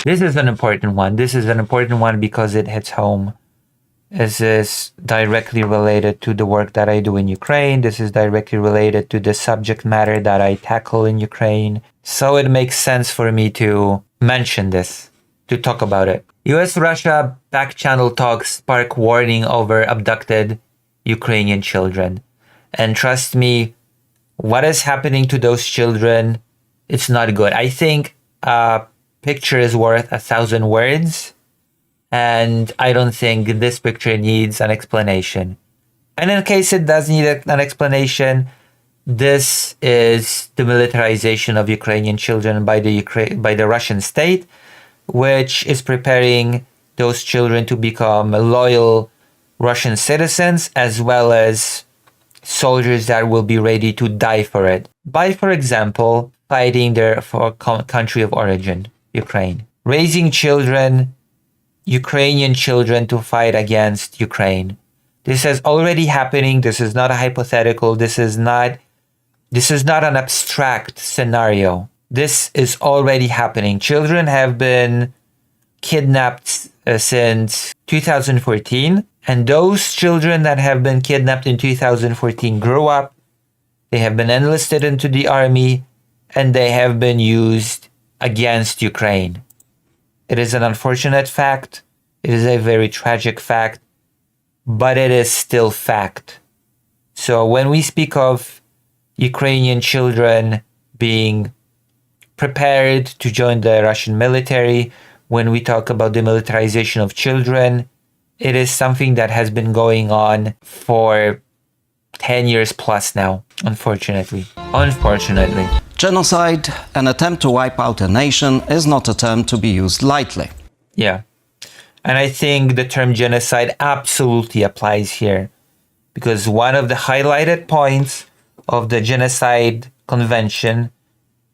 This is an important one. This is an important one because it hits home. This is directly related to the work that I do in Ukraine. This is directly related to the subject matter that I tackle in Ukraine. So it makes sense for me to mention this, to talk about it. US-Russia back-channel talks spark warning over abducted Ukrainian children. And trust me, what is happening to those children, it's not good. I think a picture is worth 1,000 words. And I don't think this picture needs an explanation. And in case it does need an explanation, this is the militarization of Ukrainian children by the Russian state, which is preparing those children to become loyal Russian citizens, as well as soldiers that will be ready to die for it. By, for example, fighting their country of origin, Ukraine. Raising children, Ukrainian children, to fight against Ukraine. This is already happening. This is not a hypothetical. This is not an abstract scenario. This is already happening. Children have been kidnapped since 2014. And those children that have been kidnapped in 2014 grew up. They have been enlisted into the army, and they have been used against Ukraine. It is an unfortunate fact. It is a very tragic fact, but it is still fact. So when we speak of Ukrainian children being prepared to join the Russian military, when we talk about the militarization of children, it is something that has been going on for 10 years plus now, unfortunately. Genocide, an attempt to wipe out a nation, is not a term to be used lightly. Yeah. And I think the term genocide absolutely applies here. Because one of the highlighted points of the Genocide Convention,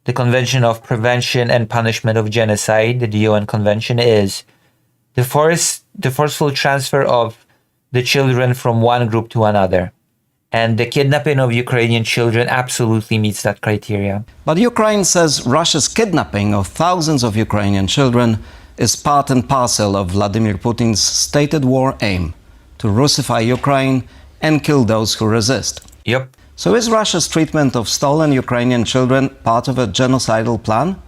the Convention of Prevention and Punishment of Genocide, the UN Convention, is the forceful transfer of the children from one group to another. And the kidnapping of Ukrainian children absolutely meets that criteria. But Ukraine says Russia's kidnapping of thousands of Ukrainian children is part and parcel of Vladimir Putin's stated war aim to Russify Ukraine and kill those who resist. Yep. So is Russia's treatment of stolen Ukrainian children part of a genocidal plan?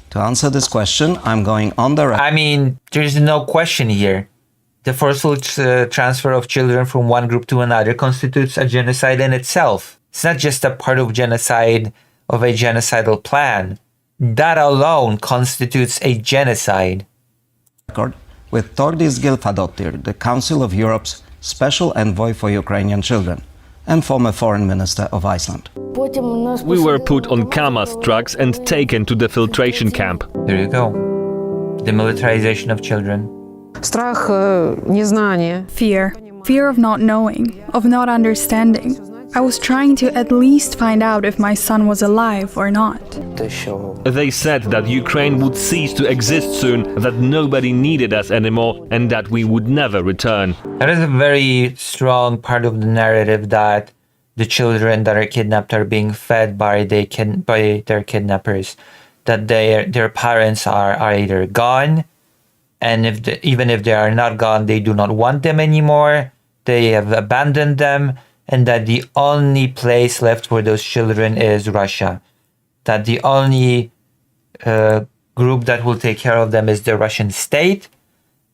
To answer this question, I'm going on the record. I mean, there's no question here. The forceful transfer of children from one group to another constitutes a genocide in itself. It's not just a part of genocide, of a genocidal plan. That alone constitutes a genocide. With Tordis Gylfadottir, the Council of Europe's Special Envoy for Ukrainian Children and former Foreign Minister of Iceland. We were put on Kamaz trucks and taken to the filtration camp. There you go. The militarization of children. Fear of not knowing, of not understanding. I was trying to at least find out if my son was alive or not. They said that Ukraine would cease to exist soon, that nobody needed us anymore, and that we would never return. That is a very strong part of the narrative, that the children that are kidnapped are being fed by their kidnappers, that their parents are either gone, and even if they are not gone, they do not want them anymore, they have abandoned them, and that the only place left for those children is Russia. That the only group that will take care of them is the Russian state.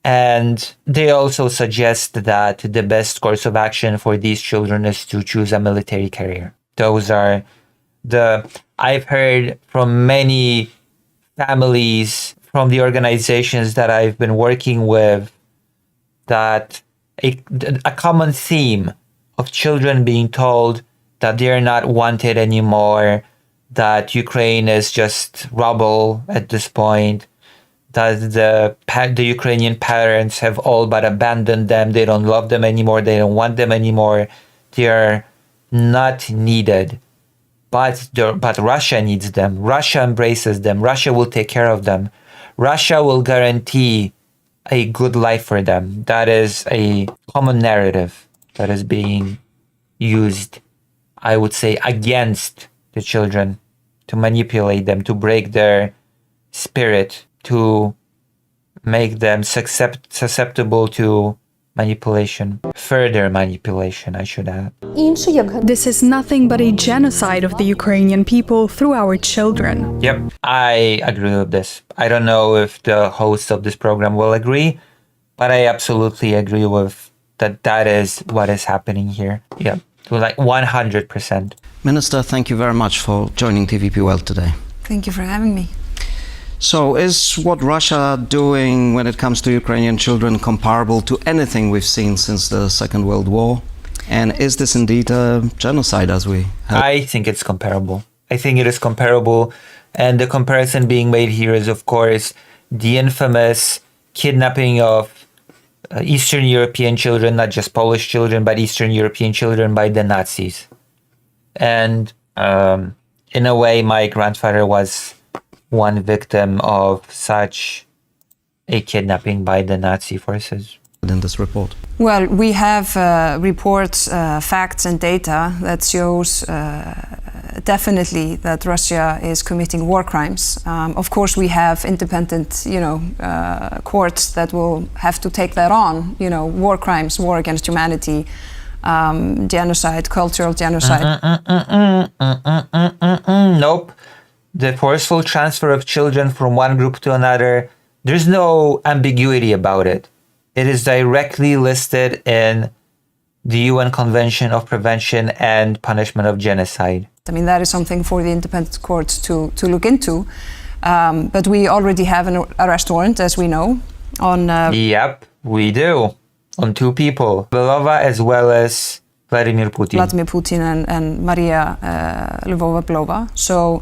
And they also suggest that the best course of action for these children is to choose a military career. Those are I've heard from many families, from the organizations that I've been working with, that a common theme of children being told that they're not wanted anymore, that Ukraine is just rubble at this point, that the Ukrainian parents have all but abandoned them, they don't love them anymore, they don't want them anymore, they're not needed. But Russia needs them, Russia embraces them, Russia will take care of them, Russia will guarantee a good life for them. That is a common narrative that is being used, I would say, against the children, to manipulate them, to break their spirit, to make them susceptible to manipulation. Further manipulation, I should add. This is nothing but a genocide of the Ukrainian people through our children. Yep, I agree with this. I don't know if the hosts of this program will agree, but I absolutely agree with that is what is happening here. Yep, like 100%. Minister, thank you very much for joining TVP World today. Thank you for having me. So is what Russia doing when it comes to Ukrainian children comparable to anything we've seen since the Second World War? And is this indeed a genocide as we have? I think it's comparable. I think it is comparable. And the comparison being made here is, of course, the infamous kidnapping of Eastern European children, not just Polish children, but Eastern European children by the Nazis. And in a way, my grandfather was one victim of such a kidnapping by the Nazi forces. In this report? Well, we have reports, facts and data that shows definitely that Russia is committing war crimes. Of course, we have independent, courts that will have to take that on. War crimes, war against humanity, genocide, cultural genocide. Nope. The forceful transfer of children from one group to another, there's no ambiguity about it. It is directly listed in the UN Convention of Prevention and Punishment of Genocide. I mean, that is something for the independent courts to look into. But we already have an arrest warrant, as we know, on... Yep, we do. On two people, Belova as well as Vladimir Putin. Vladimir Putin and Maria Lvova-Belova. So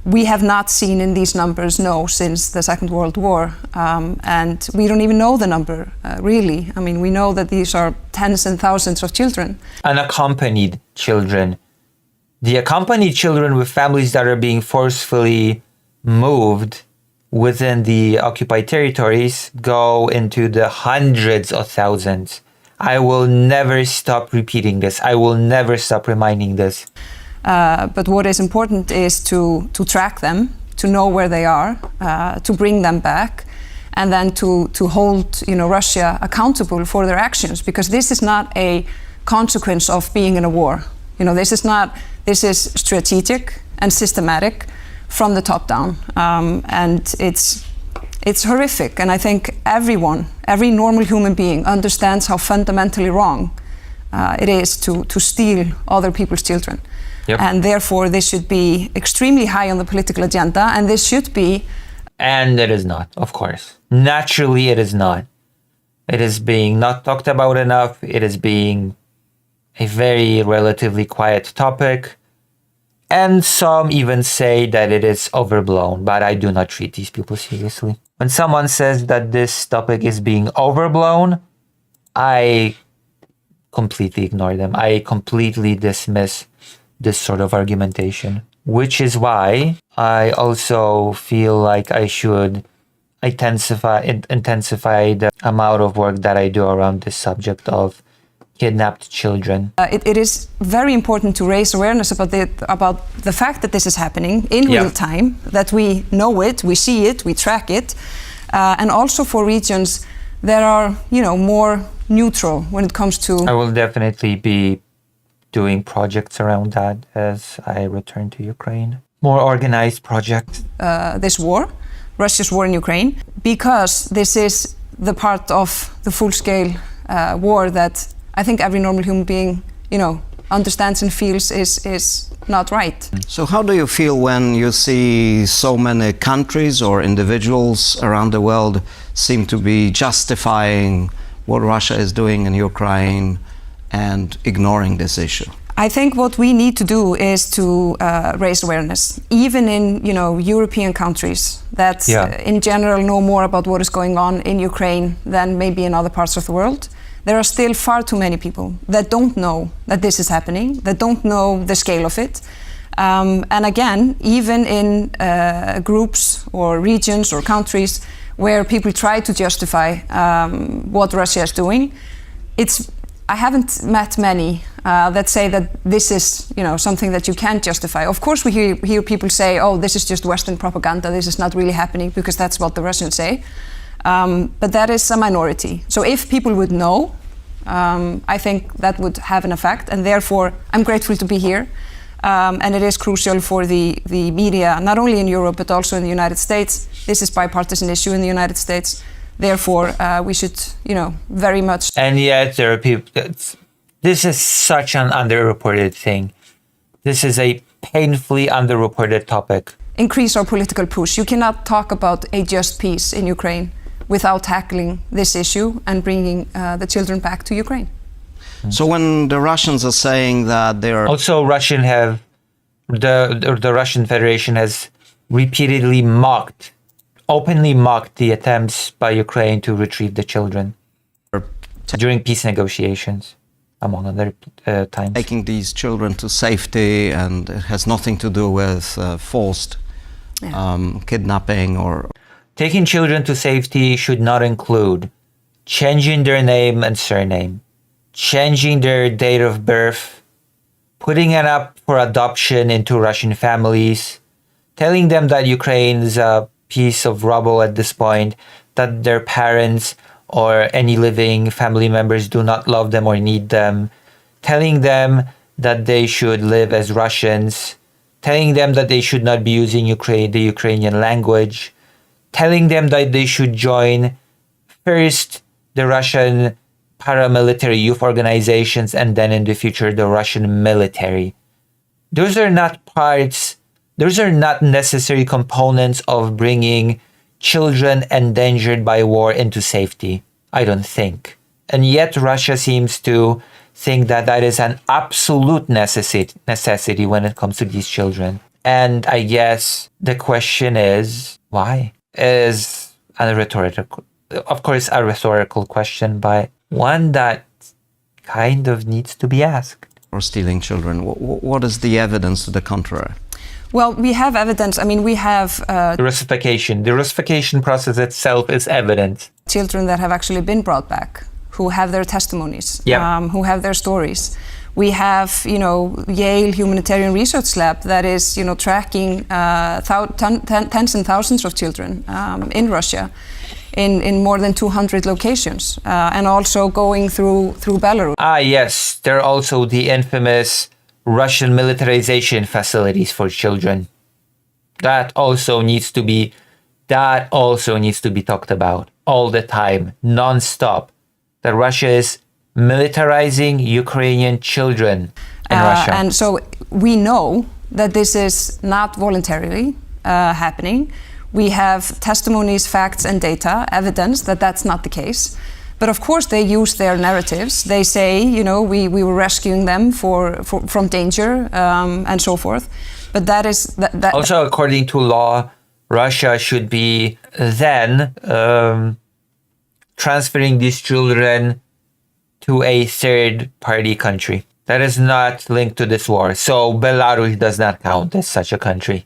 we have not seen in these numbers, since the Second World War. And we don't even know the number, really. I mean, we know that these are tens and thousands of children. Unaccompanied children. The accompanied children with families that are being forcefully moved within the occupied territories go into the hundreds of thousands. I will never stop repeating this. I will never stop reminding this. But what is important is to track them, to know where they are, to bring them back, and then to hold Russia accountable for their actions, because this is not a consequence of being in a war. This is strategic and systematic from the top down, and it's horrific. And I think every normal human being understands how fundamentally wrong it is to steal other people's children. Yep. And therefore, this should be extremely high on the political agenda, and this should be... And it is not, of course. Naturally, it is not. It is being not talked about enough. It is being a very relatively quiet topic. And some even say that it is overblown, but I do not treat these people seriously. When someone says that this topic is being overblown, I completely ignore them. I completely dismiss this sort of argumentation, which is why I also feel like I should intensify the amount of work that I do around this subject of kidnapped children. It is very important to raise awareness about the fact that this is happening in real time, that we know it, we see it, we track it, and also for regions that are, more neutral when it comes to... I will definitely be doing projects around that as I return to Ukraine. More organized projects. This war, Russia's war in Ukraine, because this is the part of the full-scale war that I think every normal human being, understands and feels is not right. So how do you feel when you see so many countries or individuals around the world seem to be justifying what Russia is doing in Ukraine and ignoring this issue? I think what we need to do is to raise awareness, even in European countries that in general know more about what is going on in Ukraine than maybe in other parts of the world. There are still far too many people that don't know that this is happening, that don't know the scale of it. And again, even in groups or regions or countries where people try to justify what Russia is doing, I haven't met many that say that this is, something that you can't justify. Of course, we hear people say, "Oh, this is just Western propaganda. This is not really happening," because that's what the Russians say. But that is a minority. So if people would know, I think that would have an effect, and therefore I'm grateful to be here. And it is crucial for the media, not only in Europe but also in the United States. This is a bipartisan issue in the United States. Therefore, we should, very much. And yet there are people. This is such an underreported thing. This is a painfully underreported topic. Increase our political push. You cannot talk about a just peace in Ukraine without tackling this issue and bringing the children back to Ukraine. So when the Russians are saying that they are Also, the Russian Federation has repeatedly openly mocked the attempts by Ukraine to retrieve the children during peace negotiations, among other times. taking these children to safety, and it has nothing to do with forced kidnapping or... Taking children to safety should not include changing their name and surname, changing their date of birth, putting it up for adoption into Russian families, telling them that Ukraine is a piece of rubble at this point, that their parents or any living family members do not love them or need them, telling them that they should live as Russians, telling them that they should not be using the Ukrainian language, telling them that they should join first the Russian paramilitary youth organizations and then in the future the Russian military. Those are not necessary components of bringing children endangered by war into safety, I don't think. And yet Russia seems to think that that is an absolute necessity when it comes to these children. And I guess the question is, why? Is a rhetorical question, but one that kind of needs to be asked. or stealing children. What is the evidence to the contrary? Well, we have evidence. I mean, we have The Russification process itself is evident. children that have actually been brought back, who have their testimonies, Yeah. who have their stories. We have, Yale Humanitarian Research Lab that is, tracking tens and thousands of children in Russia, in more than 200 locations, and also going through Belarus. Ah, yes, there are also the infamous Russian militarization facilities for children. That also needs to be talked about all the time, non-stop. That Russia is militarizing Ukrainian children in Russia. And so we know that this is not voluntarily happening. We have testimonies, facts, and data, evidence that that's not the case. But of course, they use their narratives. They say, we were rescuing them from danger and so forth. But that is that. Also, according to law, Russia should be then transferring these children to a third-party country that is not linked to this war. So Belarus does not count as such a country.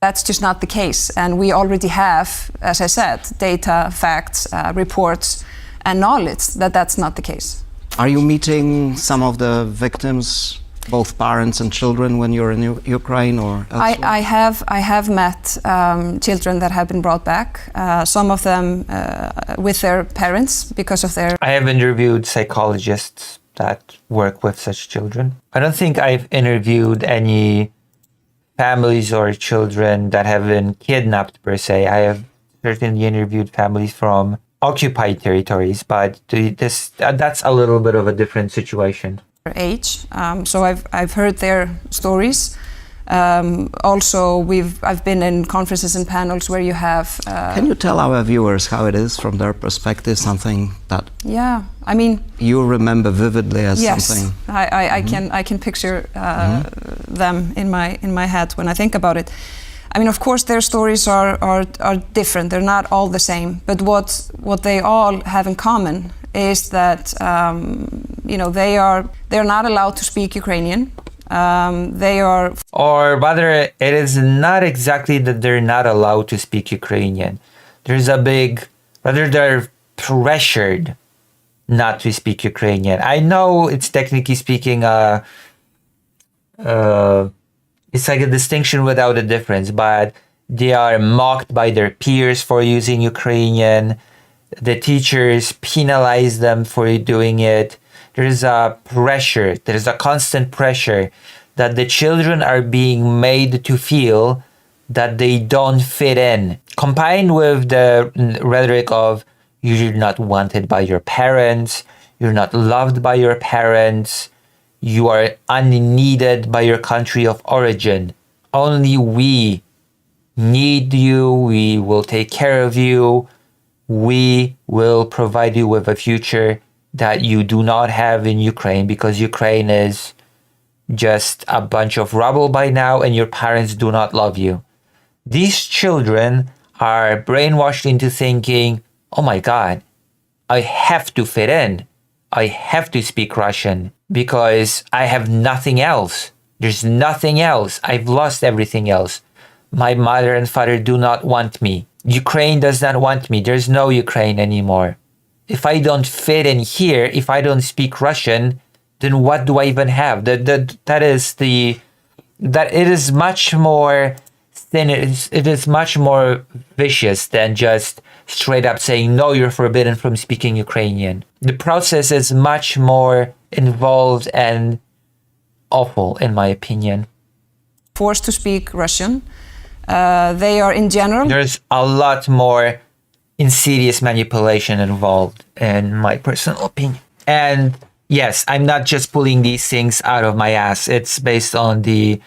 That's just not the case. And we already have, as I said, data, facts, reports, and knowledge that that's not the case. Are you meeting some of the victims, both parents and children, when you're in Ukraine or elsewhere? I have met children that have been brought back, some of them with their parents because of their... I have interviewed psychologists that work with such children. I don't think I've interviewed any families or children that have been kidnapped per se. I have certainly interviewed families from occupied territories, but that's a little bit of a different situation. Age, so I've heard their stories. Also, I've been in conferences and panels where you have. Can you tell our viewers how it is from their perspective? Something that I mean you remember vividly as yes, something. I can picture them in my head when I think about it. I mean, of course, their stories are different. They're not all the same. But what they all have in common is that they're not allowed to speak Ukrainian. Or rather, it is not exactly that they're not allowed to speak Ukrainian. They're pressured not to speak Ukrainian. I know it's technically speaking, it's like a distinction without a difference, but they are mocked by their peers for using Ukrainian. The teachers penalize them for doing it. There's a pressure, there's a constant pressure that the children are being made to feel that they don't fit in. Combined with the rhetoric of you're not wanted by your parents, you're not loved by your parents, you are unneeded by your country of origin. Only we need you, we will take care of you, we will provide you with a future that you do not have in Ukraine, because Ukraine is just a bunch of rubble by now and your parents do not love you. These children are brainwashed into thinking, oh my God, I have to fit in. I have to speak Russian because I have nothing else. There's nothing else. I've lost everything else. My mother and father do not want me. Ukraine does not want me. There's no Ukraine anymore. If I don't fit in here, if I don't speak Russian, then what do I even have? That it is much more thin. It is much more vicious than just straight up saying, no, you're forbidden from speaking Ukrainian. The process is much more involved and awful, in my opinion. Forced to speak Russian. They are in general. There's a lot more insidious manipulation involved, in my personal opinion. And yes, I'm not just pulling these things out of my ass. It's based on the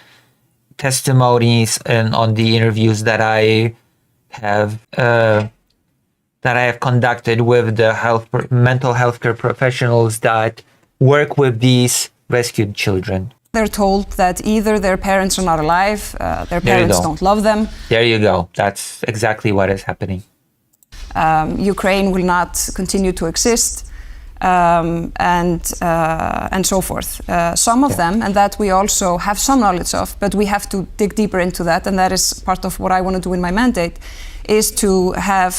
testimonies and on the interviews that I have conducted with the mental health care professionals that work with these rescued children. They're told that either their parents are not alive, their parents don't love them. There you go. That's exactly what is happening. Ukraine will not continue to exist, and so forth. Some of them, and that we also have some knowledge of, but we have to dig deeper into that, and that is part of what I want to do in my mandate, is to have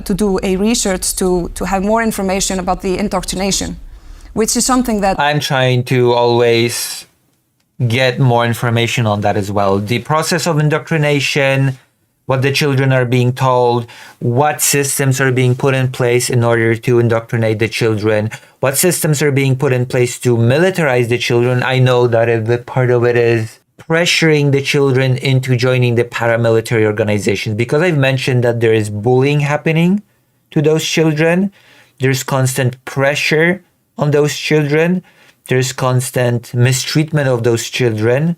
to do a research to have more information about the indoctrination, which is something that I'm trying to always get more information on that as well. The process of indoctrination, what the children are being told, what systems are being put in place in order to indoctrinate the children, what systems are being put in place to militarize the children. I know that a big part of it is pressuring the children into joining the paramilitary organizations, because I've mentioned that there is bullying happening to those children. There's constant pressure on those children. There's constant mistreatment of those children.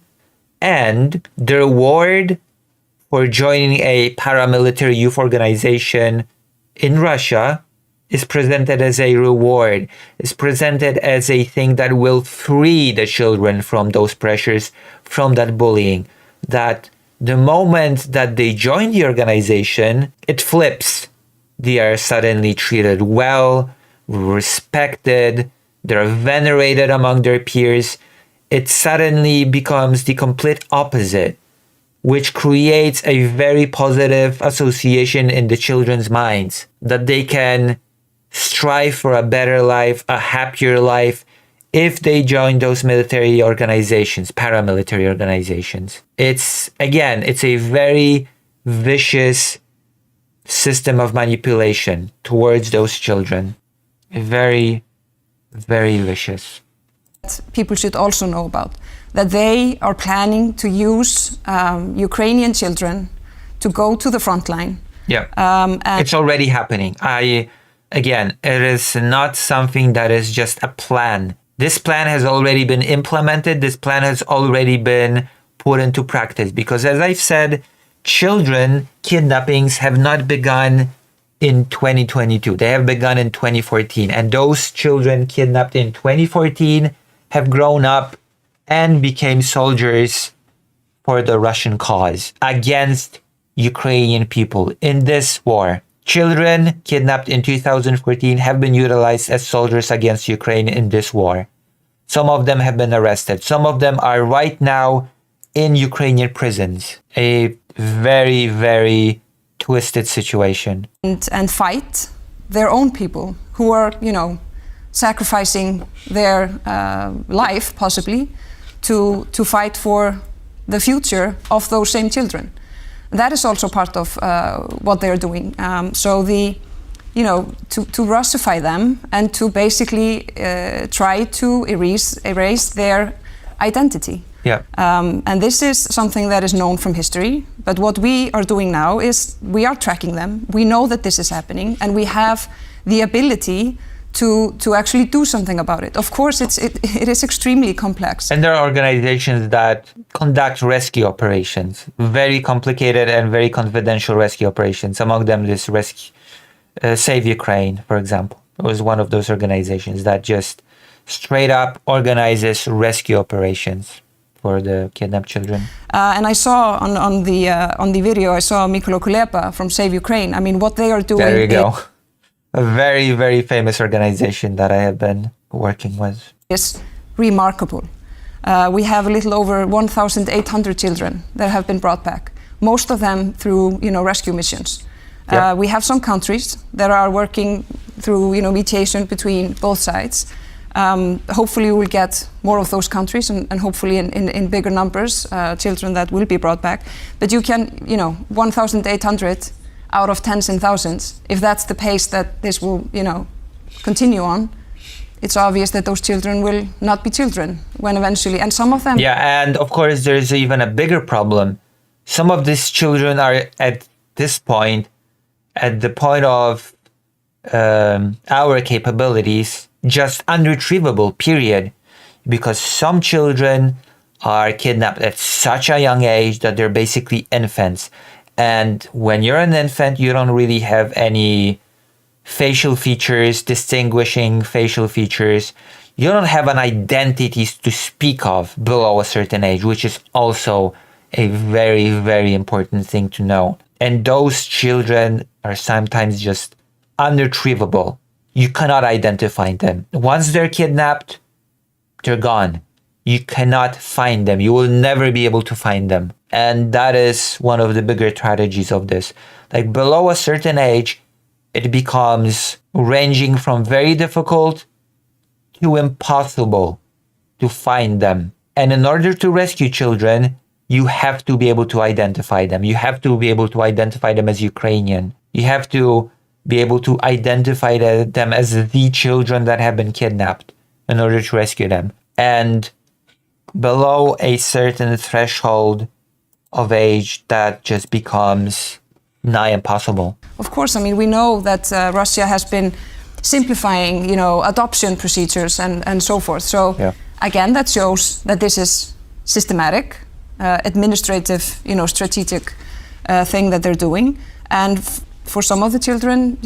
And the reward for joining a paramilitary youth organization in Russia is presented as a reward, is presented as a thing that will free the children from those pressures, from that bullying. That the moment that they join the organization, it flips. They are suddenly treated well, respected, they're venerated among their peers. It suddenly becomes the complete opposite, which creates a very positive association in the children's minds that they can strive for a better life, a happier life, if they join those military organizations, paramilitary organizations. It's a very vicious system of manipulation towards those children. Very, very vicious. People should also know about, that they are planning to use Ukrainian children to go to the front line. Yeah, it's already happening. It is not something that is just a plan. This plan has already been implemented. This plan has already been put into practice, because as I've said, children kidnappings have not begun in 2022. They have begun in 2014. And those children kidnapped in 2014 have grown up and became soldiers for the Russian cause against Ukrainian people in this war. Children kidnapped in 2014 have been utilized as soldiers against Ukraine in this war. Some of them have been arrested. Some of them are right now in Ukrainian prisons. A very, very twisted situation. And fight their own people who are, sacrificing their life, possibly, to fight for the future of those same children. That is also part of what they're doing. So to Russify them and to basically try to erase their identity. Yeah. And this is something that is known from history. But what we are doing now is we are tracking them. We know that this is happening, and we have the ability to actually do something about it. Of course, it is extremely complex. And there are organizations that conduct rescue operations, very complicated and very confidential rescue operations. Among them, this Save Ukraine, for example, was one of those organizations that just straight up organizes rescue operations for the kidnapped children. And I saw on the video, I saw Mikolo Kuleba from Save Ukraine. I mean, what they are doing. There you go. A very, very famous organization that I have been working with. Is remarkable. We have a little over 1,800 children that have been brought back. Most of them through, rescue missions. Yeah. We have some countries that are working through, mediation between both sides. Hopefully we'll get more of those countries and hopefully in bigger numbers, children that will be brought back. But you can, 1,800 out of tens and thousands, if that's the pace that this will, continue on, it's obvious that those children will not be children when eventually, and some of them... Yeah, and of course there's even a bigger problem. Some of these children are at this point, at the point of our capabilities, just unretrievable, period. Because some children are kidnapped at such a young age that they're basically infants. And when you're an infant, you don't really have any facial features, distinguishing facial features. You don't have an identity to speak of below a certain age, which is also a very, very important thing to know. And those children are sometimes just unretrievable. You cannot identify them. Once they're kidnapped, they're gone. You cannot find them. You will never be able to find them. And that is one of the bigger tragedies of this. Like below a certain age, it becomes ranging from very difficult to impossible to find them. And in order to rescue children, you have to be able to identify them. You have to be able to identify them as Ukrainian. You have to be able to identify them as the children that have been kidnapped in order to rescue them. And below a certain threshold of age, that just becomes nigh impossible. Of course, I mean, we know that Russia has been simplifying, adoption procedures and so forth. So again, that shows that this is systematic, administrative, strategic thing that they're doing. And for some of the children,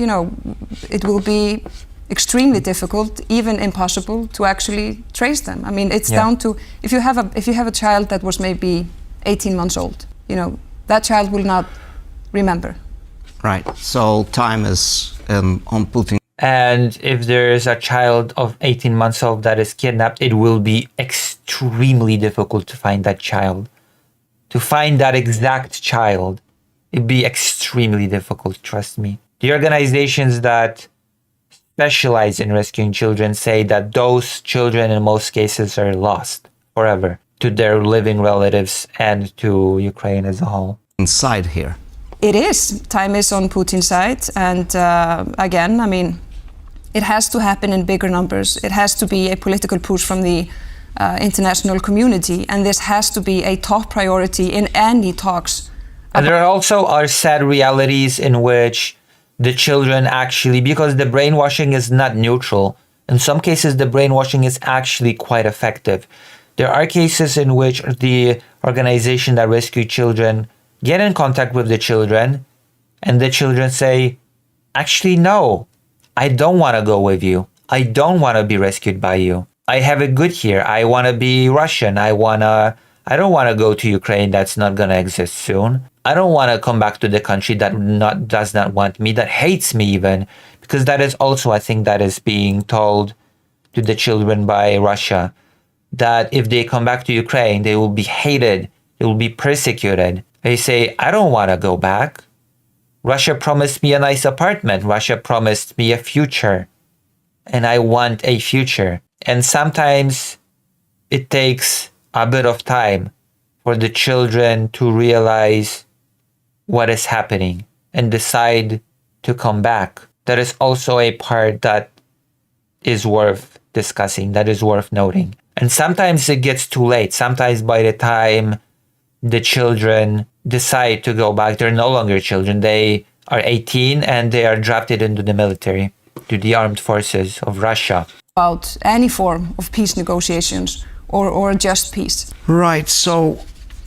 it will be extremely difficult, even impossible, to actually trace them. I mean, it's down to if you have a child that was maybe 18 months old, that child will not remember. Right. So time is on Putin. And if there is a child of 18 months old that is kidnapped, it will be extremely difficult to find that child. To find that exact child, it'd be extremely difficult, trust me. The organizations that specialize in rescuing children say that those children in most cases are lost forever to their living relatives and to Ukraine as a whole. Inside here. It is. Time is on Putin's side. And again, I mean, it has to happen in bigger numbers. It has to be a political push from the international community. And this has to be a top priority in any talks. And there also are sad realities in which the children actually, because the brainwashing is not neutral, in some cases the brainwashing is actually quite effective. There are cases in which the organization that rescue children get in contact with the children and the children say, actually, no, I don't want to go with you. I don't want to be rescued by you. I have it good here. I want to be Russian. I don't want to go to Ukraine. That's not going to exist soon. I don't want to come back to the country that does not want me, that hates me even, because that is also, I think, that is being told to the children by Russia, that if they come back to Ukraine, they will be hated, they will be persecuted. They say, I don't want to go back. Russia promised me a nice apartment. Russia promised me a future. and I want a future. And sometimes it takes a bit of time for the children to realize what is happening and decide to come back. That is also a part that is worth discussing, that is worth noting. And sometimes it gets too late. Sometimes by the time the children decide to go back, they're no longer children. They are 18 and they are drafted into the military, to the armed forces of Russia. About any form of peace negotiations or just peace. Right, so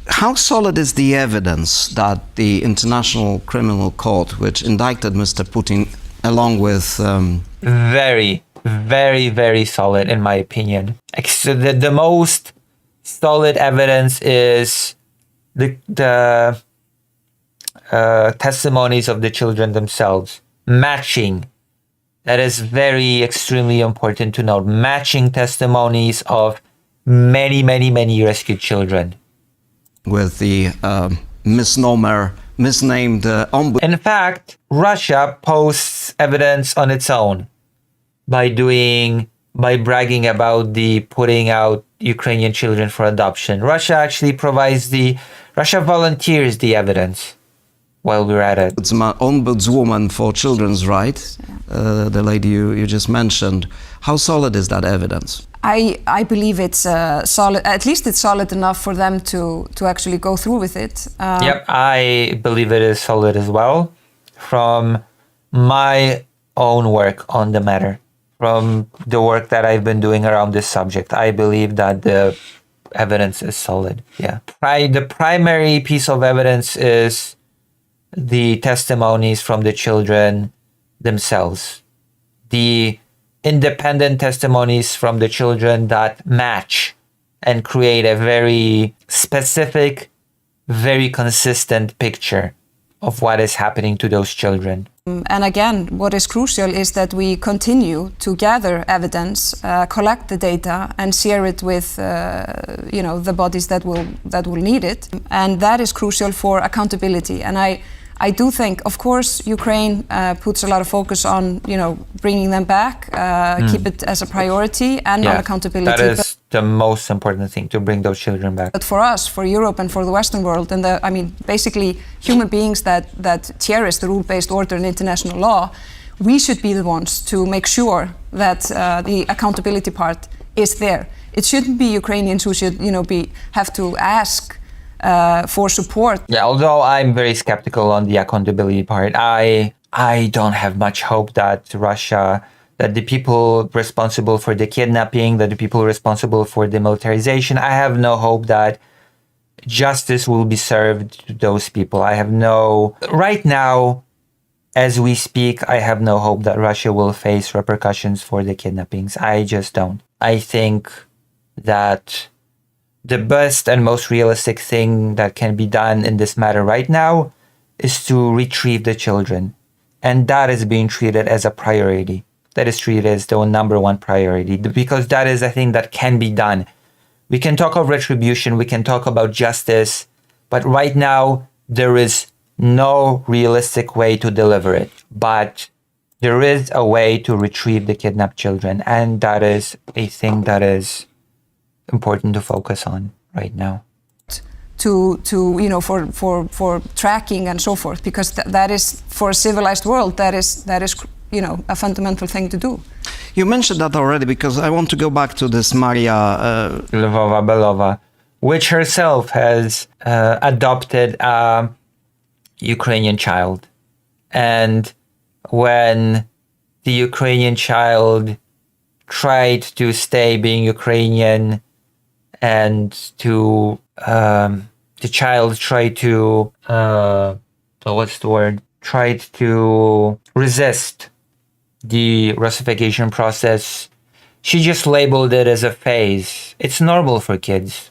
how solid is the evidence that the International Criminal Court, which indicted Mr. Putin along with... Very, very, very solid in my opinion. So the most solid evidence is the testimonies of the children themselves, matching. That is very extremely important to note. Matching testimonies of many, many, many rescued children. With the misnamed ombudsman. In fact, Russia posts evidence on its own by bragging about the putting out Ukrainian children for adoption. Russia volunteers the evidence while we're at it. Ombudswoman for children's rights, the lady you just mentioned. How solid is that evidence? I believe it's solid. At least it's solid enough for them to actually go through with it. Yep, I believe it is solid as well. From my own work on the matter, from the work that I've been doing around this subject, I believe that the evidence is solid. Yeah. The primary piece of evidence is the testimonies from the children themselves. The independent testimonies from the children that match and create a very specific, very consistent picture of what is happening to those children. And again, what is crucial is that we continue to gather evidence, collect the data, and share it with, the bodies that will need it. And that is crucial for accountability. And I do think, of course, Ukraine puts a lot of focus on, bringing them back, keep it as a priority, and on accountability. That is the most important thing, to bring those children back. But for us, for Europe and for the Western world, and basically human beings that cherish the rule-based order and international law, we should be the ones to make sure that the accountability part is there. It shouldn't be Ukrainians who should, have to ask for support. Yeah, although I'm very skeptical on the accountability part, I don't have much hope that that the people responsible for the kidnapping, that the people responsible for the militarization, I have no hope that justice will be served to those people. Right now, as we speak, I have no hope that Russia will face repercussions for the kidnappings. I just don't. I think that the best and most realistic thing that can be done in this matter right now is to retrieve the children. And that is being treated as a priority. That is treated as the number one priority, because that is a thing that can be done. We can talk of retribution, we can talk about justice, but right now there is no realistic way to deliver it. But there is a way to retrieve the kidnapped children, and that is a thing that is important to focus on right now. For tracking and so forth, because that is, for a civilized world, that is a fundamental thing to do. You mentioned that already, because I want to go back to this Maria Lvova-Belova, which herself has adopted a Ukrainian child. And when the Ukrainian child tried to stay being Ukrainian, and the child tried to tried to resist the Russification process, she just labeled it as a phase. It's normal for kids,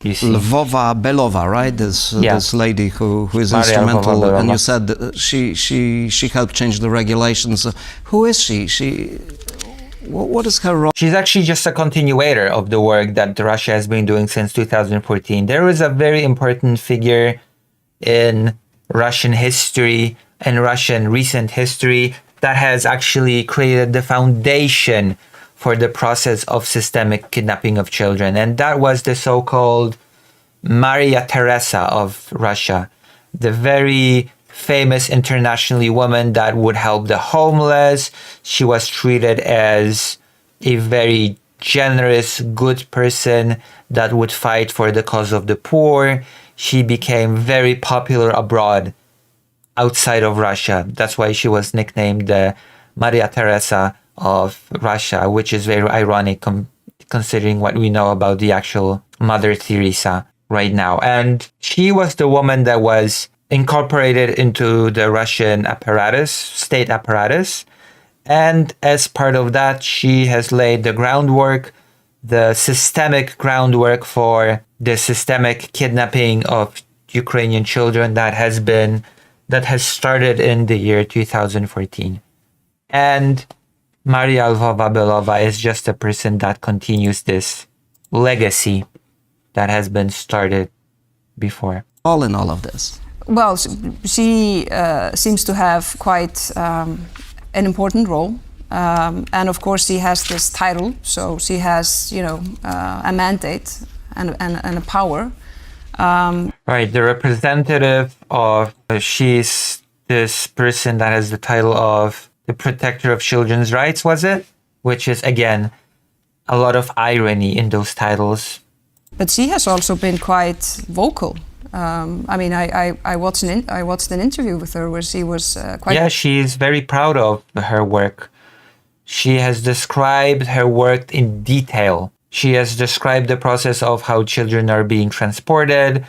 you see. Lvova-Belova, right? This lady who is Maria instrumental, Lvova-Belova. and you said that she helped change the regulations. Who is she? What is her role? She's actually just a continuator of the work that Russia has been doing since 2014. There is a very important figure in Russian history and Russian recent history that has actually created the foundation for the process of systemic kidnapping of children. And that was the so-called Maria Teresa of Russia, the very famous internationally woman that would help the homeless. She was treated as a very generous, good person that would fight for the cause of the poor. She became very popular abroad, outside of Russia. That's why she was nicknamed the Maria Teresa of Russia, which is very ironic considering what we know about the actual Mother Teresa right now. And she was the woman that was incorporated into the Russian apparatus, state apparatus. And as part of that, she has laid the groundwork, the systemic groundwork for the systemic kidnapping of Ukrainian children that has started in the year 2014. And Maria Lvova-Belova is just a person that continues this legacy that has been started before. All in all of this. Well, she seems to have quite an important role. And of course, she has this title, so she has, a mandate and a power. Right, the representative of, she's this person that has the title of the protector of children's rights, was it? Which is, again, a lot of irony in those titles. But she has also been quite vocal. I watched an interview with her where she was quite... Yeah, she's very proud of her work. She has described her work in detail. She has described the process of how children are being transported.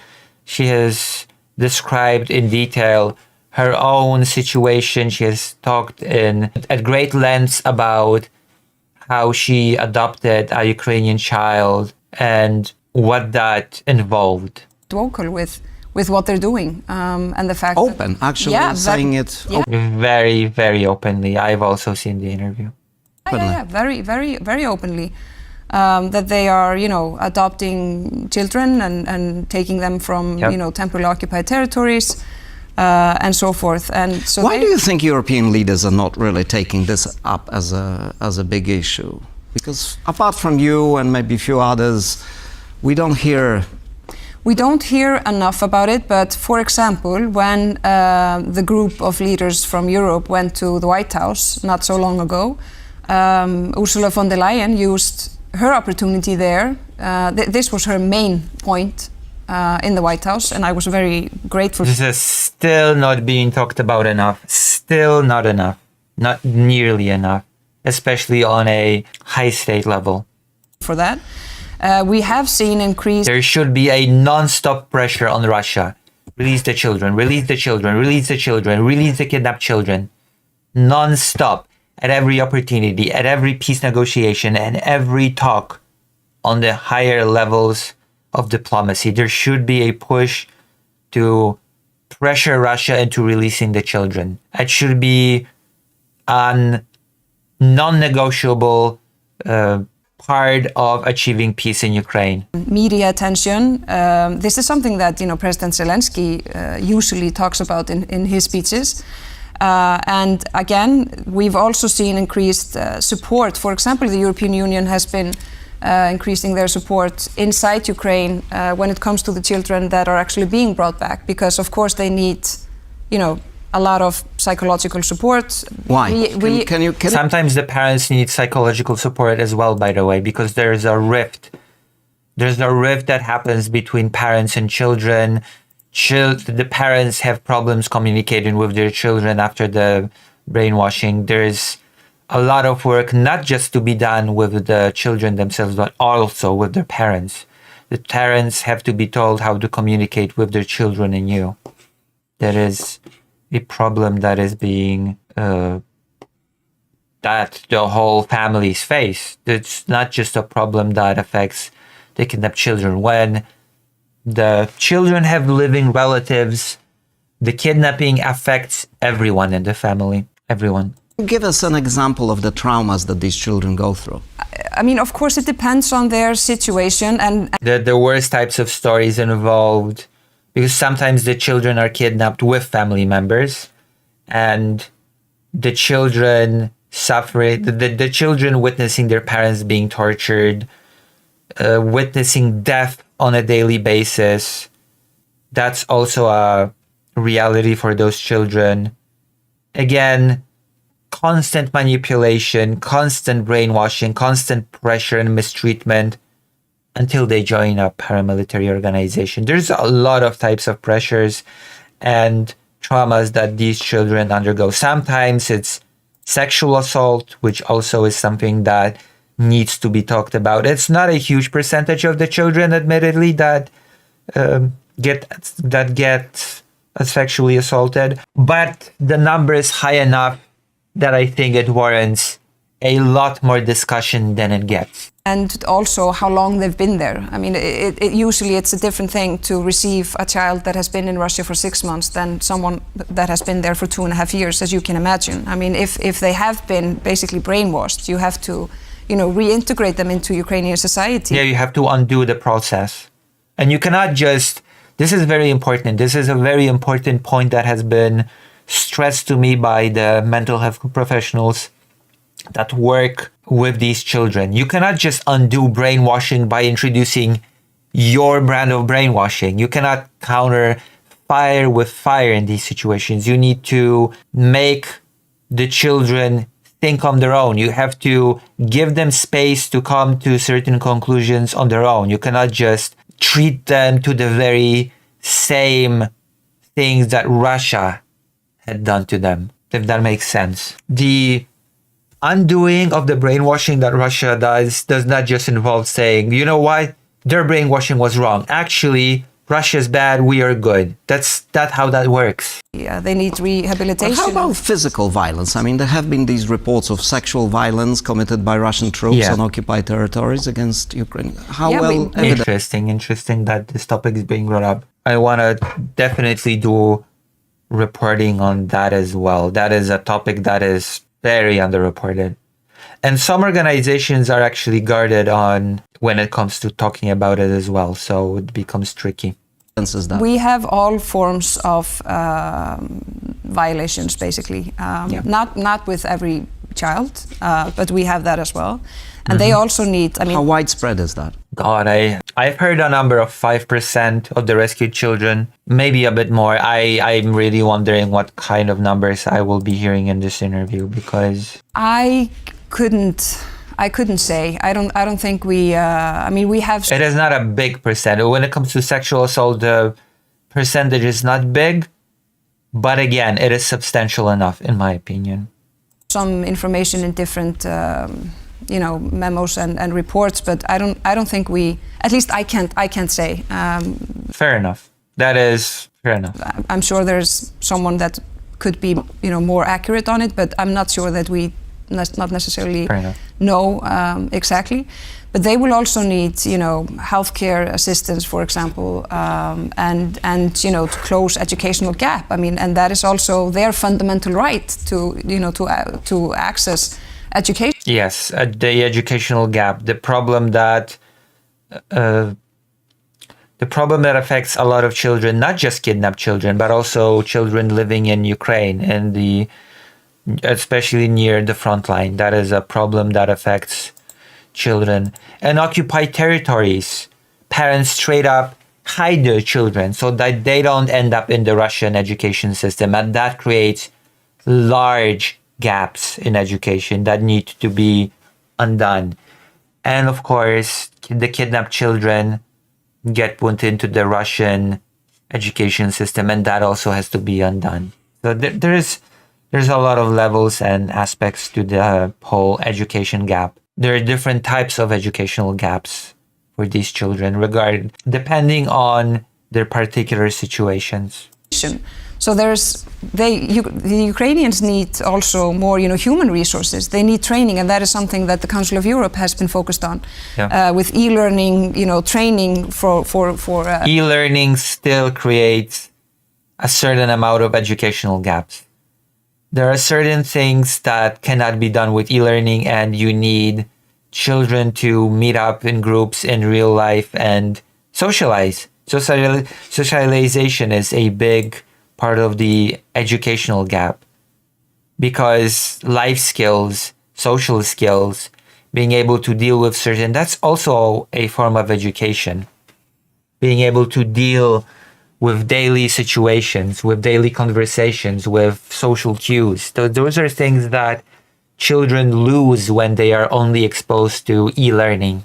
She has described in detail her own situation. She has talked at great lengths about how she adopted a Ukrainian child and what that involved. Vocal with what they're doing and the fact open, that, actually, saying it very, very openly. I've also seen the interview. Very, very, very openly. That they are, adopting children and taking them from, temporarily occupied territories and so forth. And so why do you think European leaders are not really taking this up as a big issue? Because apart from you and maybe a few others, we don't hear enough about it. But for example, when the group of leaders from Europe went to the White House not so long ago, Ursula von der Leyen used her opportunity there. This was her main point in the White House, and I was very grateful. This is still not being talked about enough. Still not enough. Not nearly enough, especially on a high state level. For that, we have seen increase. There should be a non-stop pressure on Russia. Release the children, release the children, release the children, release the kidnapped children. Non-stop. At every opportunity, at every peace negotiation, and every talk on the higher levels of diplomacy, there should be a push to pressure Russia into releasing the children. It should be a non-negotiable part of achieving peace in Ukraine. Media attention. This is something that President Zelensky usually talks about in his speeches. And again, we've also seen increased support. For example, the European Union has been increasing their support inside Ukraine when it comes to the children that are actually being brought back, because of course they need, a lot of psychological support. Why? Sometimes the parents need psychological support as well, by the way, because there's a rift. There's a rift that happens between parents and children. The parents have problems communicating with their children after the brainwashing. There's a lot of work, not just to be done with the children themselves, but also with their parents. The parents have to be told how to communicate with their children and you. There is a problem that is being, that the whole families face. It's not just a problem that affects the kidnapped children. When the children have living relatives, the kidnapping affects everyone in the family. Everyone. Give us an example of the traumas that these children go through. Of course, it depends on their situation. And the worst types of stories involved, because sometimes the children are kidnapped with family members, and the children suffering, the children witnessing their parents being tortured, witnessing death on a daily basis. That's also a reality for those children. Again, constant manipulation, constant brainwashing, constant pressure and mistreatment until they join a paramilitary organization. There's a lot of types of pressures and traumas that these children undergo. Sometimes it's sexual assault, which also is something that needs to be talked about. It's not a huge percentage of the children, admittedly, that get sexually assaulted, but the number is high enough that I think it warrants a lot more discussion than it gets. And also how long they've been there. I mean, usually it's a different thing to receive a child that has been in Russia for 6 months than someone that has been there for 2.5 years, as you can imagine. I mean, if they have been basically brainwashed, you have to, reintegrate them into Ukrainian society. Yeah, you have to undo the process. And you cannot just, this is very important. This is a very important point that has been stressed to me by the mental health professionals that work with these children. You cannot just undo brainwashing by introducing your brand of brainwashing. You cannot counter fire with fire in these situations. You need to make the children think on their own. You have to give them space to come to certain conclusions on their own. You cannot just treat them to the very same things that Russia had done to them, if that makes sense. The undoing of the brainwashing that Russia does not just involve saying, you know what, their brainwashing was wrong. Actually, Russia's bad, we are good. That's how that works. Yeah, they need rehabilitation. How about physical violence? I mean, there have been these reports of sexual violence committed by Russian troops on occupied territories against Ukraine. How Interesting that this topic is being brought up. I want to definitely do reporting on that as well. That is a topic that is very underreported. And some organizations are actually guarded on when it comes to talking about it as well. So it becomes tricky. We have all forms of violations, basically. Not with every child, but we have that as well. And they also need, How widespread is that? God, I've heard a number of 5% of the rescued children, maybe a bit more. I'm really wondering what kind of numbers I will be hearing in this interview, because I couldn't say. I don't think we we have. It is not a big percent. When it comes to sexual assault, the percentage is not big, but again, it is substantial enough, in my opinion. Some information in different memos and reports, but I don't think we, at least I can't say. Fair enough. That is fair enough. I'm sure there's someone that could be more accurate on it, but I'm not sure that we not necessarily know exactly. But they will also need healthcare assistance, for example, and to close educational gap. I mean, and that is also their fundamental right to access education. Yes, the educational gap, the problem that affects a lot of children, not just kidnapped children, but also children living in Ukraine and especially near the front line. That is a problem that affects children. And occupied territories, parents straight up hide their children so that they don't end up in the Russian education system, and that creates large gaps in education that need to be undone. And of course, the kidnapped children get put into the Russian education system, and that also has to be undone. So there's a lot of levels and aspects to the whole education gap. There are different types of educational gaps for these children, depending on their particular situations. So the Ukrainians need also more, human resources. They need training, and that is something that the Council of Europe has been focused on, with e-learning, training for. E-learning still creates a certain amount of educational gaps. There are certain things that cannot be done with e-learning, and you need children to meet up in groups in real life and socialize. Socialization is a big part of the educational gap. because life skills, social skills, being able to deal with certain, that's also a form of education. Being able to deal with daily situations, with daily conversations, with social cues. Those are things that children lose when they are only exposed to e-learning.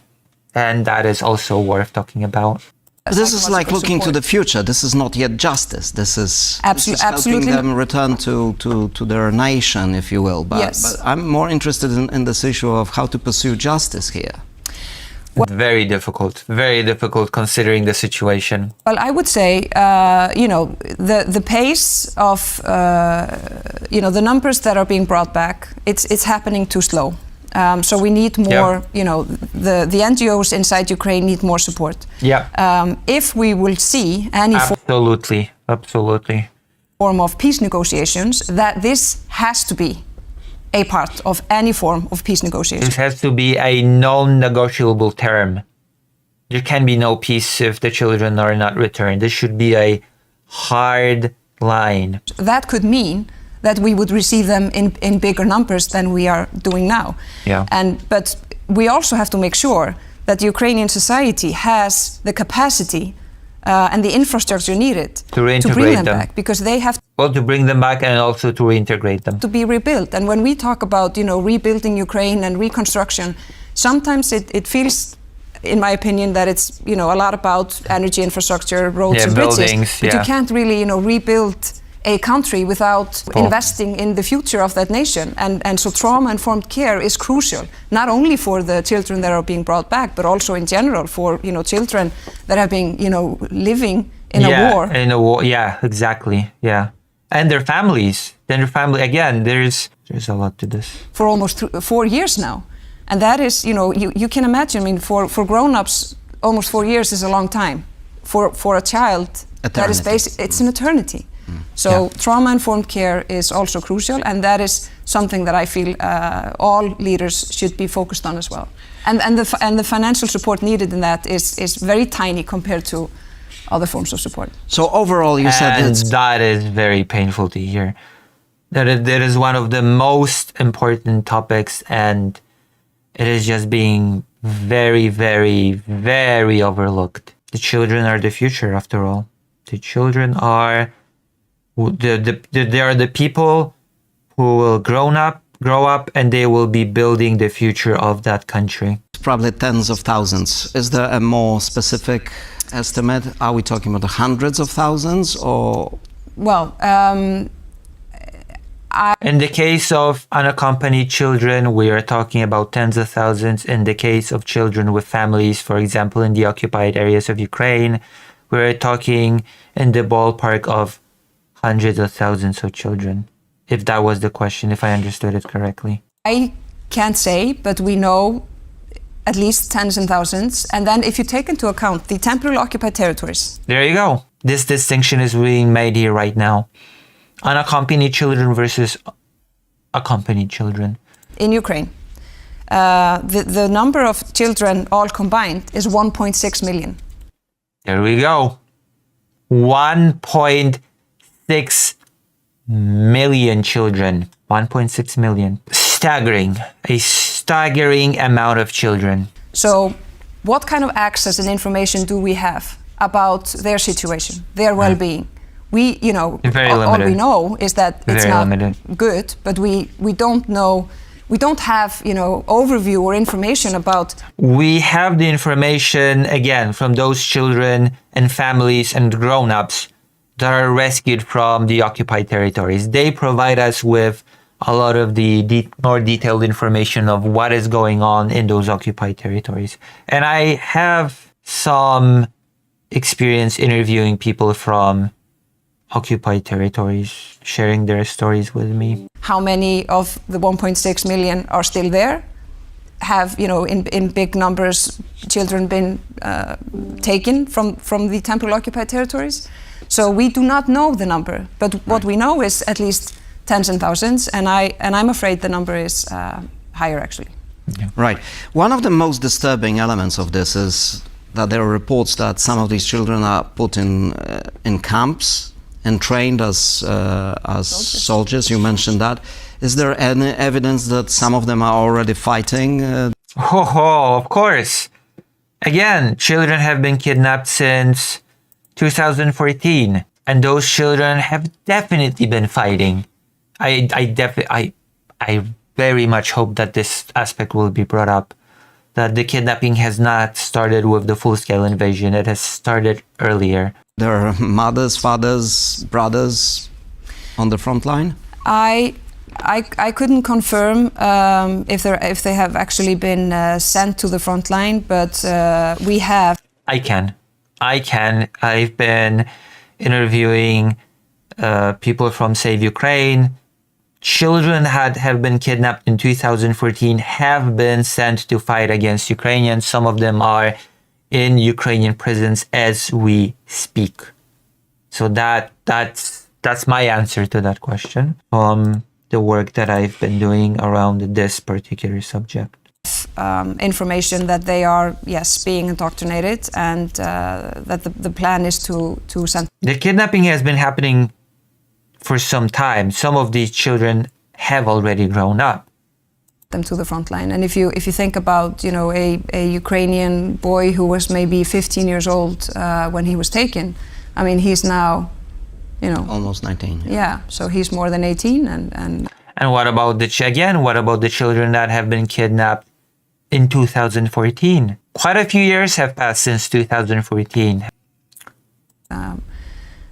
And that is also worth talking about. This is like looking to the future. This is not yet justice. This is helping absolutely them return to their nation, if you will. But, Yes. but I'm more interested in this issue of how to pursue justice here. Very difficult considering the situation. Well, I would say, the pace of, the numbers that are being brought back, it's happening too slow. So we need more, the NGOs inside Ukraine need more support. Yeah. If we will see any Absolutely. form of peace negotiations, that this has to be a part of any form of peace negotiations. This has to be a non-negotiable term. There can be no peace if the children are not returned. This should be a hard line. That could mean that we would receive them in bigger numbers than we are doing now. Yeah. But we also have to make sure that Ukrainian society has the capacity and the infrastructure needed To reintegrate to bring them them. back, because they have Well, to bring them back and also to reintegrate them. to be rebuilt. And when we talk about, rebuilding Ukraine and reconstruction, sometimes it feels, in my opinion, that it's, a lot about energy infrastructure, roads and bridges. Buildings, But you can't really, rebuild a country without investing in the future of that nation. And so trauma-informed care is crucial, not only for the children that are being brought back, but also in general for, children that have been, living in a war. In a war, yeah, exactly, yeah. And their families. Then their family, again, there's a lot to this. For almost 4 years now. And that is, you can imagine, for grown-ups, almost 4 years is a long time. For a child, that is it's an eternity. So trauma-informed care is also crucial, and that is something that I feel all leaders should be focused on as well. And the financial support needed in that is very tiny compared to other forms of support. So overall, you said And it's that is very painful to hear. That is one of the most important topics, and it is just being very, very, very overlooked. The children are the future, after all. The children are they are the people who will grow up, and they will be building the future of that country. probably tens of thousands. Is there a more specific estimate? Are we talking about the hundreds of thousands or? Well, In the case of unaccompanied children, we are talking about tens of thousands. In the case of children with families, for example, in the occupied areas of Ukraine, we're talking in the ballpark of hundreds of thousands of children. If that was the question, if I understood it correctly. I can't say, but we know at least tens and thousands. And then if you take into account the temporarily occupied territories. There you go. This distinction is being made here right now. Unaccompanied children versus accompanied children. In Ukraine, the number of children all combined is 1.6 million. There we go. 1.6 million children. 1.6 million. Staggering. A staggering amount of children. So what kind of access and information do we have about their situation, their well-being? We, Very all limited. we know is that it's Very not limited. good, but we don't know, we don't have, overview or information about. We have the information, again, from those children and families and grown-ups that are rescued from the occupied territories. They provide us with a lot of the more detailed information of what is going on in those occupied territories. And I have some experience interviewing people from occupied territories, sharing their stories with me. How many of the 1.6 million are still there? Have, in big numbers, children been taken from the temporarily occupied territories? So we do not know the number, but what we know is at least tens and thousands, and I'm afraid the number is higher actually. Yeah. Right. One of the most disturbing elements of this is that there are reports that some of these children are put in camps and trained as soldiers. You mentioned that. Is there any evidence that some of them are already fighting? Of course. Again, children have been kidnapped since 2014, and those children have definitely been fighting. I very much hope that this aspect will be brought up, that the kidnapping has not started with the full-scale invasion. It has started earlier. There are mothers, fathers, brothers on the front line? I couldn't confirm if they have actually been sent to the front line, but we have. I can. I've been interviewing people from Save Ukraine. Children have been kidnapped in 2014, have been sent to fight against Ukrainians. Some of them are in Ukrainian prisons as we speak. So that's my answer to that question. The work that I've been doing around this particular subject. Information that they are, yes, being indoctrinated, and that the plan is to send. The kidnapping has been happening for some time. Some of these children have already grown up. Them to the front line. And if you think about, you know, a Ukrainian boy who was maybe 15 years old when he was taken, I mean, he's now, you know, Almost 19. yeah, so he's more than 18. And what about the children that have been kidnapped in 2014? Quite a few years have passed since 2014.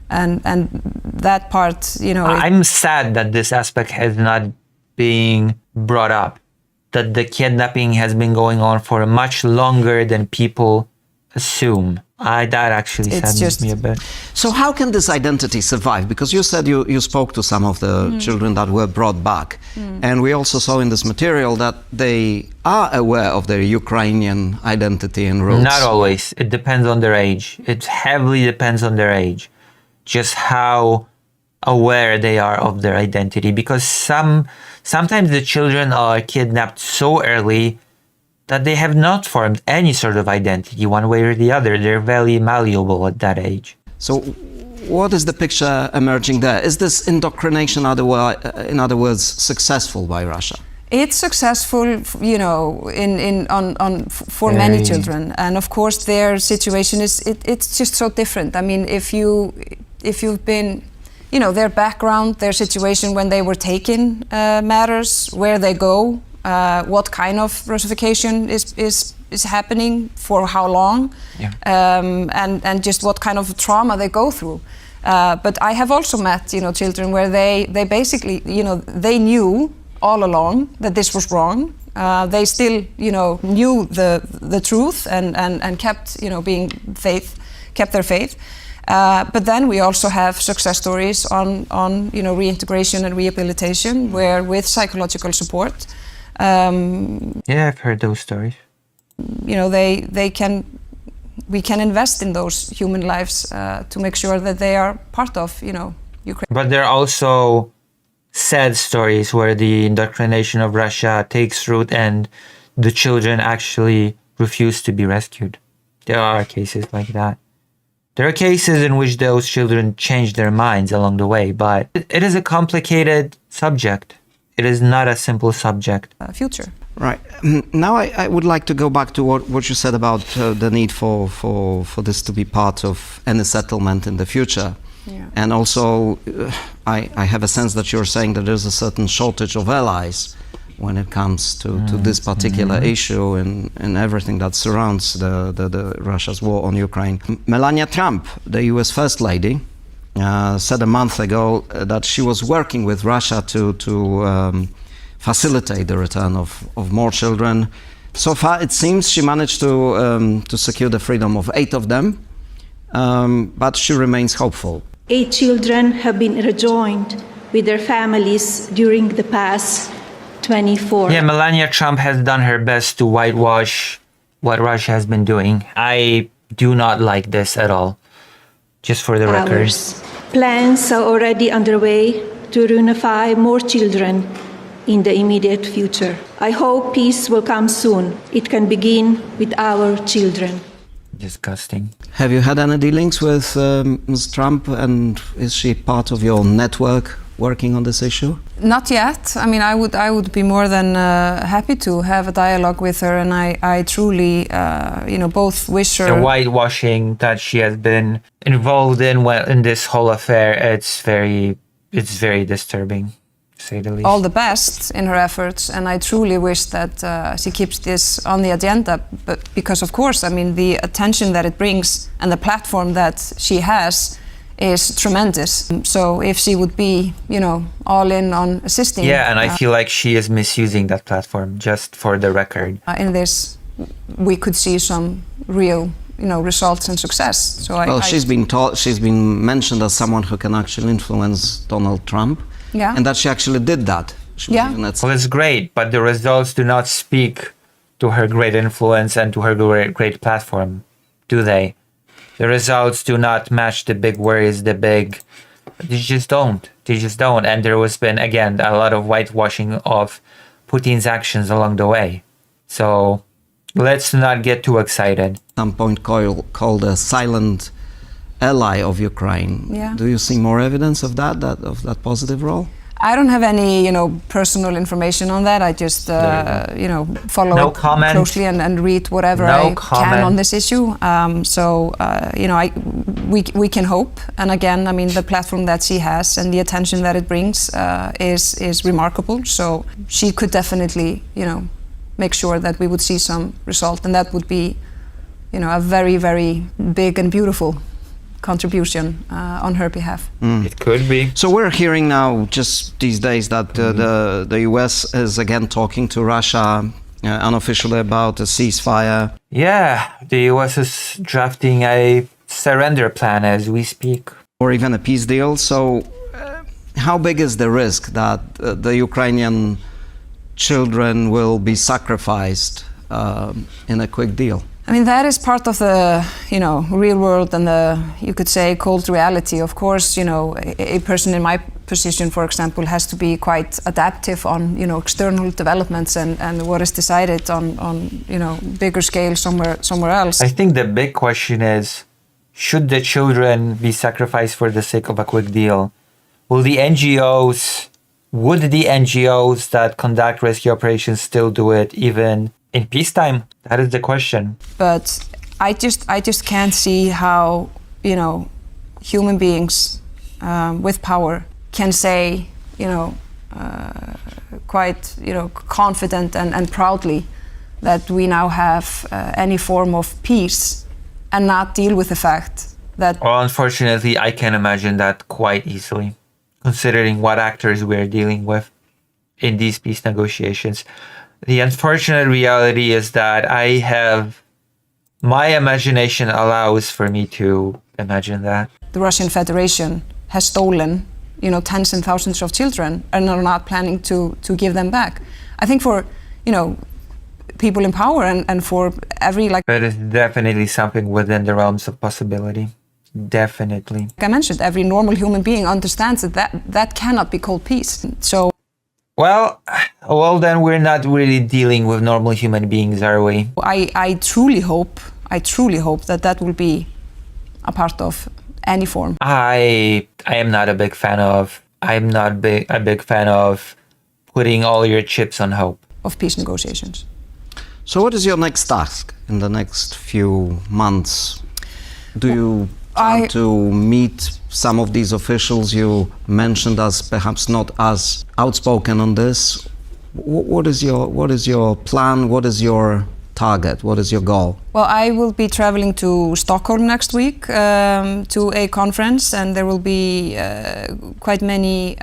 And that part, you know, I'm sad that this aspect has not been brought up, that the kidnapping has been going on for much longer than people assume. That actually saddens me a bit. So how can this identity survive? Because you said you spoke to some of the children that were brought back. And we also saw in this material that they are aware of their Ukrainian identity and roots. Not always. It depends on their age. It heavily depends on their age. Just how aware they are of their identity. Because sometimes the children are kidnapped so early that they have not formed any sort of identity one way or the other. They're very malleable at that age. So what is the picture emerging there? Is this indoctrination, in other words, successful by Russia? it's successful, you know, for many children, and of course their situation it's just so different. I mean, if you've been, you know, their background, their situation when they were taken matters, where they go, what kind of Russification is happening, for how long, and just what kind of trauma they go through. But I have also met, you know, children where they basically, you know, they knew all along that this was wrong. They still, you know, knew the truth and kept, you know, kept their faith. But then we also have success stories on you know, reintegration and rehabilitation, where with psychological support. Yeah, I've heard those stories. You know, we can invest in those human lives to make sure that they are part of, you know, Ukraine. But there are also sad stories where the indoctrination of Russia takes root and the children actually refuse to be rescued. There are cases like that. There are cases in which those children change their minds along the way, but it is a complicated subject. It is not a simple subject. Future. Right. Now I would like to go back to what you said about the need for this to be part of any settlement in the future. Yeah. And also, I have a sense that you're saying that there's a certain shortage of allies when it comes to this particular issue and everything that surrounds the Russia's war on Ukraine. Melania Trump, the US First Lady, said a month ago that she was working with Russia to facilitate the return of more children. So far, it seems she managed to secure the freedom of 8 of them, but she remains hopeful. 8 children have been rejoined with their families during the past 24. Yeah, Melania Trump has done her best to whitewash what Russia has been doing. I do not like this at all, just for the record. Plans are already underway to reunify more children in the immediate future. I hope peace will come soon. It can begin with our children. Disgusting. Have you had any dealings with Ms. Trump, and is she part of your network working on this issue? Not yet. I mean, I would be more than happy to have a dialogue with her, and I truly, both wish her. The whitewashing that she has been involved in this whole affair, it's very disturbing, to say the least. All the best in her efforts, and I truly wish that she keeps this on the agenda. But because, of course, I mean, the attention that it brings and the platform that she has is tremendous. So if she would be, all in on assisting. Yeah, and I feel like she is misusing that platform, just for the record. In this, we could see some real, results and success. So she's been mentioned as someone who can actually influence Donald Trump. Yeah. And that she actually did that. Well, it's great, but the results do not speak to her great influence and to her great platform, do they? The results do not match the big worries, they just don't. And there has been, again, a lot of whitewashing of Putin's actions along the way. So let's not get too excited. At some point called a silent ally of Ukraine. Yeah. Do you see more evidence of that positive role? I don't have any, personal information on that. I just, follow it closely and read whatever I can on this issue. We can hope. And again, I mean, the platform that she has and the attention that it brings is remarkable. So she could definitely, make sure that we would see some result, and that would be, a very, very big and beautiful contribution on her behalf. It could be. So we're hearing now, just these days, that the US is again talking to Russia unofficially about a ceasefire. Yeah, the US is drafting a surrender plan as we speak. Or even a peace deal. So how big is the risk that the Ukrainian children will be sacrificed in a quick deal? I mean, that is part of the, real world and the, you could say, cold reality. Of course, a person in my position, for example, has to be quite adaptive on, external developments and what is decided on bigger scale somewhere else. I think the big question is, should the children be sacrificed for the sake of a quick deal? Would the NGOs that conduct rescue operations still do it even in peacetime? That is the question. But I just can't see how, human beings with power can say, quite, confident and proudly that we now have any form of peace and not deal with the fact that... Well, unfortunately, I can imagine that quite easily, considering what actors we're dealing with in these peace negotiations. The unfortunate reality is that my imagination allows for me to imagine that. The Russian Federation has stolen, tens and thousands of children and are not planning to give them back. I think for, people in power and for every But it's definitely something within the realms of possibility. Definitely. Like I mentioned, every normal human being understands that cannot be called peace. So. Well, then we're not really dealing with normal human beings, are we? I truly hope that will be a part of any form. I am not a big fan of. I'm not a big fan of putting all your chips on hope. Of peace negotiations. So what is your next task in the next few months? Do you plan to meet some of these officials you mentioned as perhaps not as outspoken on this? What is your plan? What is your target? What is your goal? Well, I will be traveling to Stockholm next week to a conference, and there will be quite many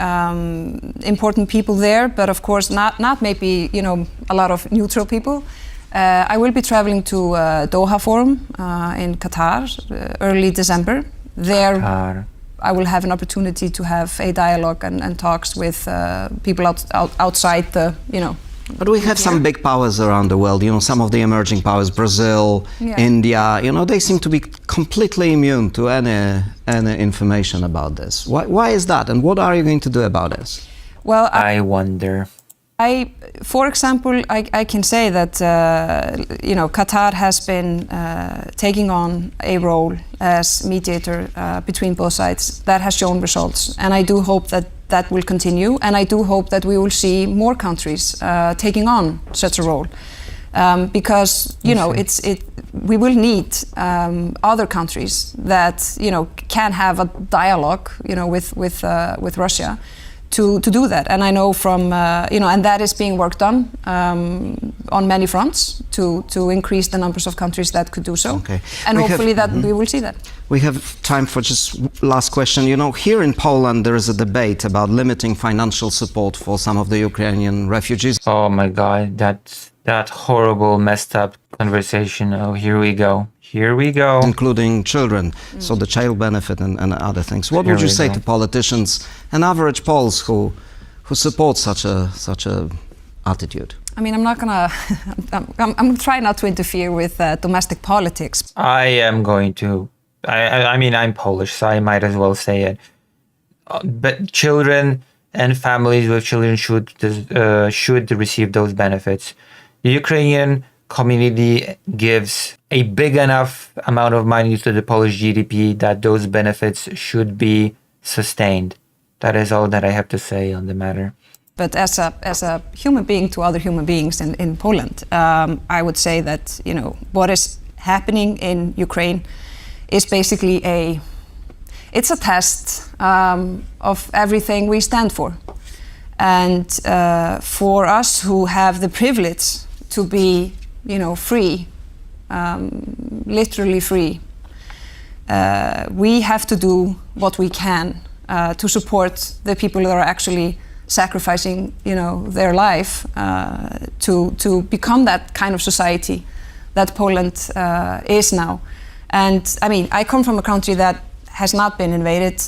important people there, but of course not maybe a lot of neutral people. I will be traveling to Doha Forum in Qatar early December. There Qatar. I will have an opportunity to have a dialogue and talks with people outside the, But we have some big powers around the world, some of the emerging powers, Brazil, India, they seem to be completely immune to any information about this. Why is that, and what are you going to do about this? Well, I wonder. For example, I can say that Qatar has been taking on a role as mediator between both sides. That has shown results, and I do hope that that will continue, and I do hope that we will see more countries taking on such a role. Because we will need other countries that can have a dialogue with Russia to do that, and I know from and that is being worked on many fronts to increase the numbers of countries that could do so. Okay. And hopefully that we will see that. We have time for just last question. Here in Poland there is a debate about limiting financial support for some of the Ukrainian refugees. Oh my God, that horrible, messed up conversation. Oh, here we go. Here we go. Including children, so the child benefit and other things. What would you say to politicians and average Poles who support such a attitude? I mean, I'm not gonna. I'm trying not to interfere with domestic politics. I am going to. I mean, I'm Polish, so I might as well say it. But children and families with children should receive those benefits. The Ukrainian community gives a big enough amount of money to the Polish GDP that those benefits should be sustained. That is all that I have to say on the matter. But as a human being to other human beings in Poland, I would say that what is happening in Ukraine is basically it's a test of everything we stand for, and for us who have the privilege to be free, literally free, we have to do what we can to support the people that are actually sacrificing their life to become that kind of society that Poland is now. And I mean, I come from a country that has not been invaded,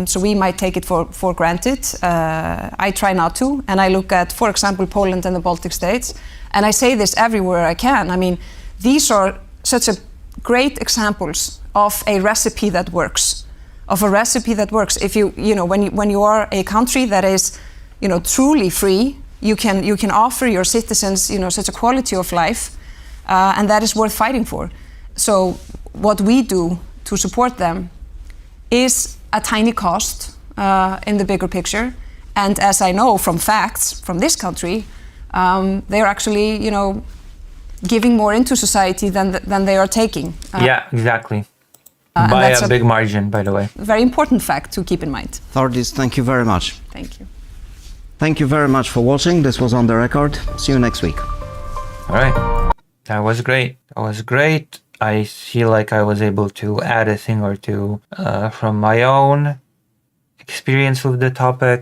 so we might take it for granted. I try not to, and I look at, for example, Poland and the Baltic states, and I say this everywhere I can. I mean, these are such a great examples of a recipe that works. If when you are a country that is truly free, you can offer your citizens such a quality of life, and that is worth fighting for. So what we do to support them is a tiny cost in the bigger picture, and as I know from facts from this country, they're actually giving more into society than they are taking. Yeah, exactly. By a big margin, by the way. Very important fact to keep in mind. Thordis, thank you very much. Thank you. Thank you very much for watching. This was On The Record. See you next week. All right. That was great. I feel like I was able to add a thing or two from my own experience with the topic.